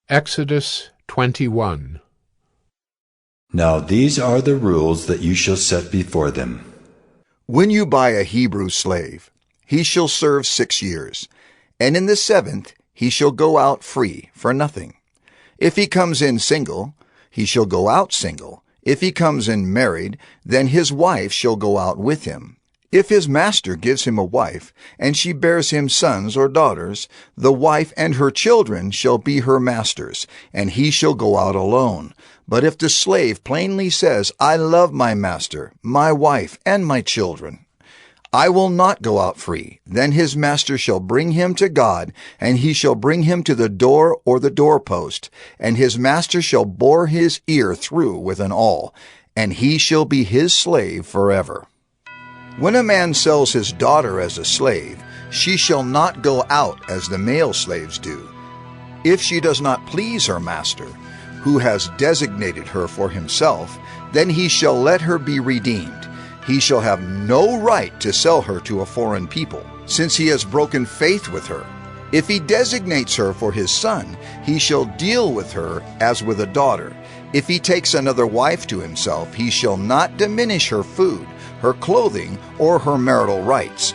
Exodus 21. Now these are the rules that you shall set before them. When you buy a Hebrew slave, he shall serve 6 years, and in the 7th he shall go out free for nothing. If he comes in single, he shall go out single. If he comes in married, then his wife shall go out with him. If his master gives him a wife, and she bears him sons or daughters, the wife and her children shall be her master's, and he shall go out alone. But if the slave plainly says, I love my master, my wife, and my children, I will not go out free, then his master shall bring him to God, and he shall bring him to the door or the doorpost, and his master shall bore his ear through with an awl, and he shall be his slave forever. When a man sells his daughter as a slave, she shall not go out as the male slaves do. If she does not please her master, who has designated her for himself, then he shall let her be redeemed. He shall have no right to sell her to a foreign people, since he has broken faith with her. If he designates her for his son, he shall deal with her as with a daughter. If he takes another wife to himself, he shall not diminish her food, her clothing, or her marital rights.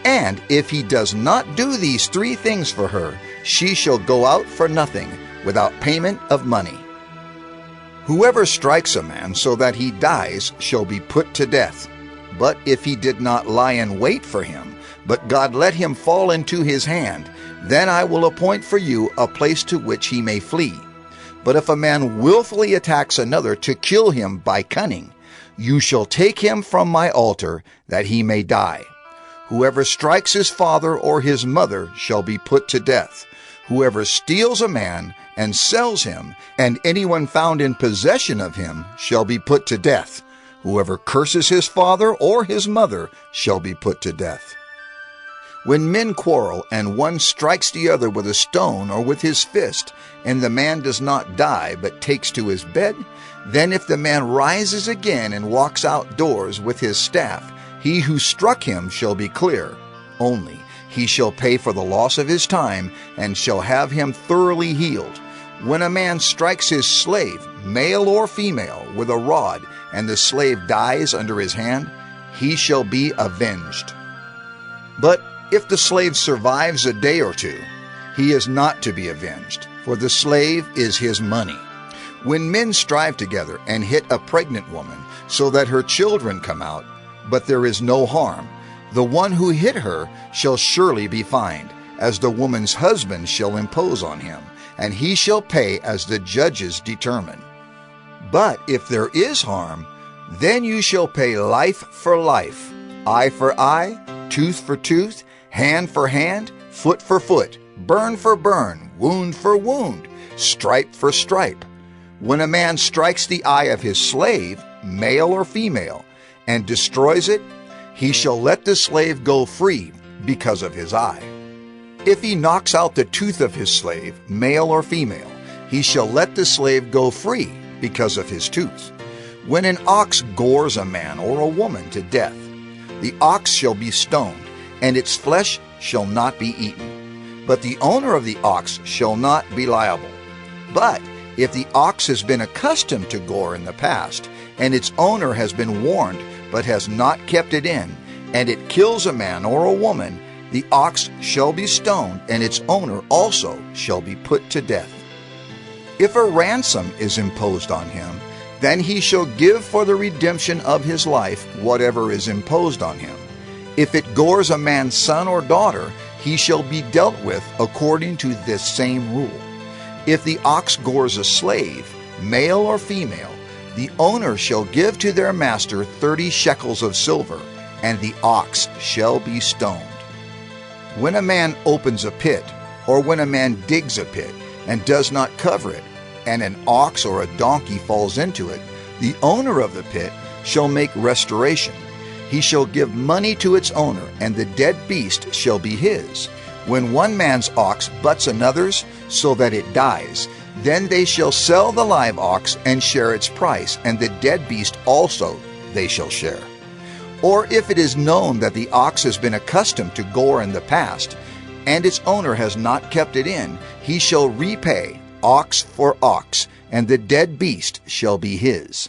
And if he does not do these 3 things for her, she shall go out for nothing, without payment of money. Whoever strikes a man so that he dies shall be put to death. But if he did not lie in wait for him, but God let him fall into his hand, then I will appoint for you a place to which he may flee. But if a man willfully attacks another to kill him by cunning, you shall take him from my altar, that he may die. Whoever strikes his father or his mother shall be put to death. Whoever steals a man and sells him, and anyone found in possession of him, shall be put to death. Whoever curses his father or his mother shall be put to death. When men quarrel, and one strikes the other with a stone or with his fist, and the man does not die but takes to his bed, then if the man rises again and walks outdoors with his staff, he who struck him shall be clear. Only he shall pay for the loss of his time, and shall have him thoroughly healed. When a man strikes his slave, male or female, with a rod, and the slave dies under his hand, he shall be avenged. But if the slave survives a day or 2, he is not to be avenged, for the slave is his money. When men strive together and hit a pregnant woman, so that her children come out, but there is no harm, the one who hit her shall surely be fined, as the woman's husband shall impose on him, and he shall pay as the judges determine. But if there is harm, then you shall pay life for life, eye for eye, tooth for tooth, hand for hand, foot for foot, burn for burn, wound for wound, stripe for stripe. When a man strikes the eye of his slave, male or female, and destroys it, he shall let the slave go free because of his eye. If he knocks out the tooth of his slave, male or female, he shall let the slave go free because of his tooth. When an ox gores a man or a woman to death, the ox shall be stoned, and its flesh shall not be eaten. But the owner of the ox shall not be liable. But if the ox has been accustomed to gore in the past, and its owner has been warned but has not kept it in, and it kills a man or a woman, the ox shall be stoned, and its owner also shall be put to death. If a ransom is imposed on him, then he shall give for the redemption of his life whatever is imposed on him. If it gores a man's son or daughter, he shall be dealt with according to this same rule. If the ox gores a slave, male or female, the owner shall give to their master 30 shekels of silver, and the ox shall be stoned. When a man opens a pit, or when a man digs a pit, and does not cover it, and an ox or a donkey falls into it, the owner of the pit shall make restoration. He shall give money to its owner, and the dead beast shall be his. When one man's ox butts another's, so that it dies, then they shall sell the live ox and share its price, and the dead beast also they shall share. Or if it is known that the ox has been accustomed to gore in the past, and its owner has not kept it in, he shall repay ox for ox, and the dead beast shall be his.